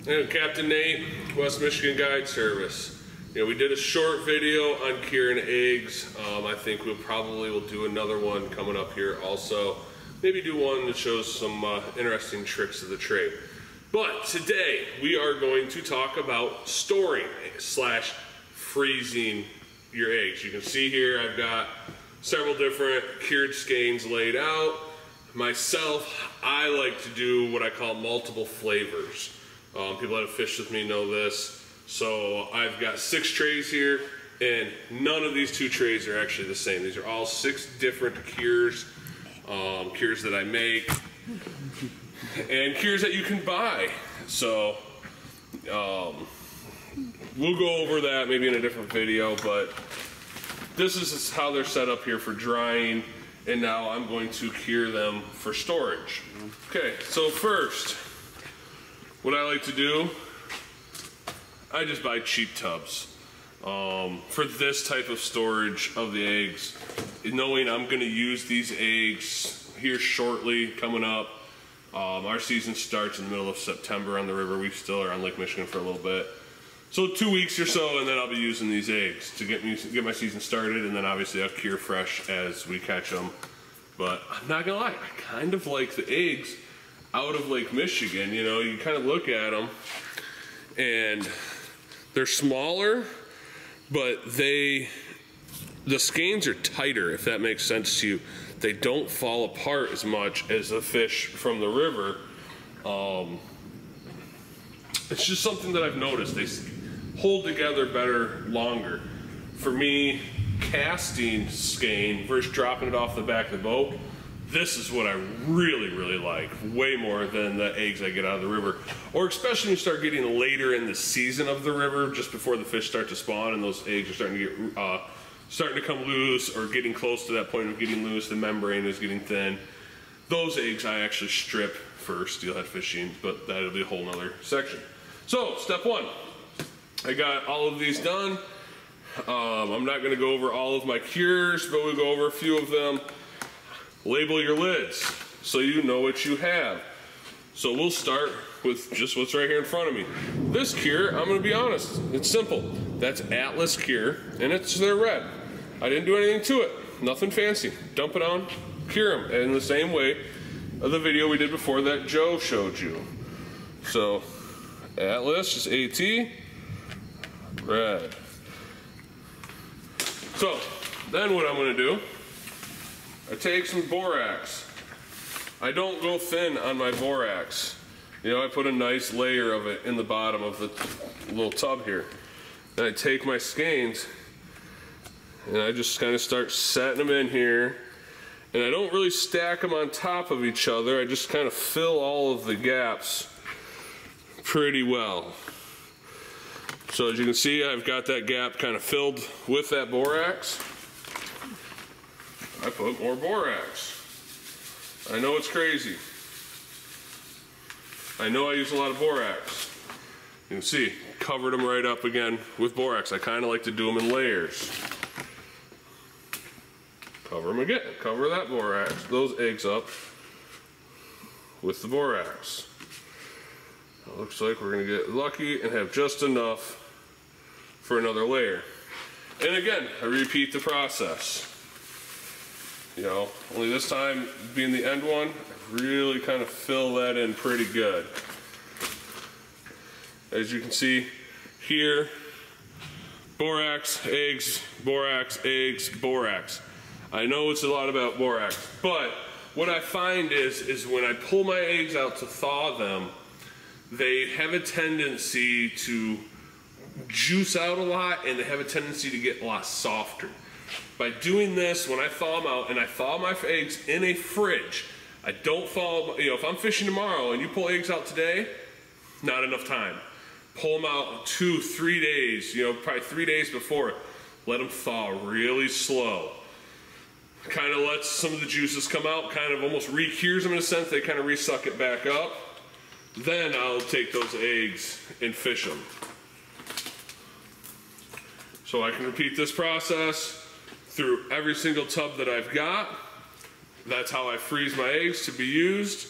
And Captain Nate, West Michigan Guide Service. You know, we did a short video on curing eggs. I think we'll probably do another one coming up here also. Maybe do one that shows some interesting tricks of the trade. But today we are going to talk about storing / freezing your eggs. You can see here I've got several different cured skeins laid out. Myself, I like to do what I call multiple flavors. People that have fished with me know this. So I've got 6 trays here, and none of these 2 trays are actually the same. These are all 6 different cures, cures that I make, and cures that you can buy. So we'll go over that maybe in a different video, but this is how they're set up here for drying, and now I'm going to cure them for storage. Okay, so first, what I like to do, I just buy cheap tubs for this type of storage of the eggs, knowing I'm going to use these eggs here shortly coming up. Our season starts in the middle of September on the river. We still are on Lake Michigan for a little bit. So 2 weeks or so, and then I'll be using these eggs to get my season started, and then obviously I'll cure fresh as we catch them. But I'm not gonna lie, I kind of like the eggs out of Lake Michigan. You know, you kind of look at them, and they're smaller, but the skeins are tighter, if that makes sense to you. They don't fall apart as much as the fish from the river. It's just something that I've noticed. They hold together better longer. For me, casting skein versus dropping it off the back of the boat, this is what I really, really like, way more than the eggs I get out of the river. Or especially when you start getting later in the season of the river, just before the fish start to spawn and those eggs are starting to come loose or getting close to that point of getting loose, the membrane is getting thin. Those eggs I actually strip for steelhead fishing, but that'll be a whole nother section. So, step 1, I got all of these done. I'm not gonna go over all of my cures, but we'll go over a few of them. Label your lids so you know what you have. So we'll start with just what's right here in front of me. This cure, I'm gonna be honest, it's simple. That's Atlas cure, and they're red. I didn't do anything to it, nothing fancy. Dump it on, cure them, in the same way of the video we did before that Joe showed you. So, Atlas, just AT, red. So, then what I'm gonna do, I take some borax. I don't go thin on my borax. You know, I put a nice layer of it in the bottom of the little tub here. Then I take my skeins and I just kind of start setting them in here. And I don't really stack them on top of each other. I just kind of fill all of the gaps pretty well. So as you can see, I've got that gap kind of filled with that borax. I put more borax. I know it's crazy. I know I use a lot of borax. You can see, covered them right up again with borax. I kind of like to do them in layers. Cover them again, cover that borax, those eggs up with the borax. It looks like we're gonna get lucky and have just enough for another layer. And again, I repeat the process. You know, only this time being the end one, I really kind of fill that in pretty good. As you can see here, borax, eggs, borax, eggs, borax. I know it's a lot about borax, but what I find is when I pull my eggs out to thaw them, they have a tendency to juice out a lot, and they have a tendency to get a lot softer. By doing this, when I thaw them out, and I thaw my eggs in a fridge, I don't thaw, you know, if I'm fishing tomorrow and you pull eggs out today, not enough time. Pull them out 2-3 days, you know, probably 3 days before. Let them thaw really slow. Kind of lets some of the juices come out, kind of almost re-cures them in a sense. They kind of re-suck it back up. Then I'll take those eggs and fish them. So I can repeat this process through every single tub that I've got. That's how I freeze my eggs to be used.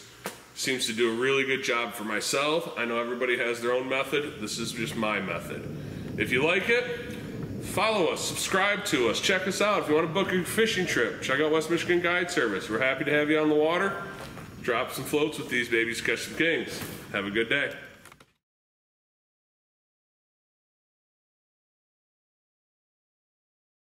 Seems to do a really good job for myself. I know everybody has their own method. This is just my method. If you like it, follow us, subscribe to us, check us out. If you want to book a fishing trip, check out West Michigan Guide Service. We're happy to have you on the water. Drop some floats with these babies, catch some kings. Have a good day.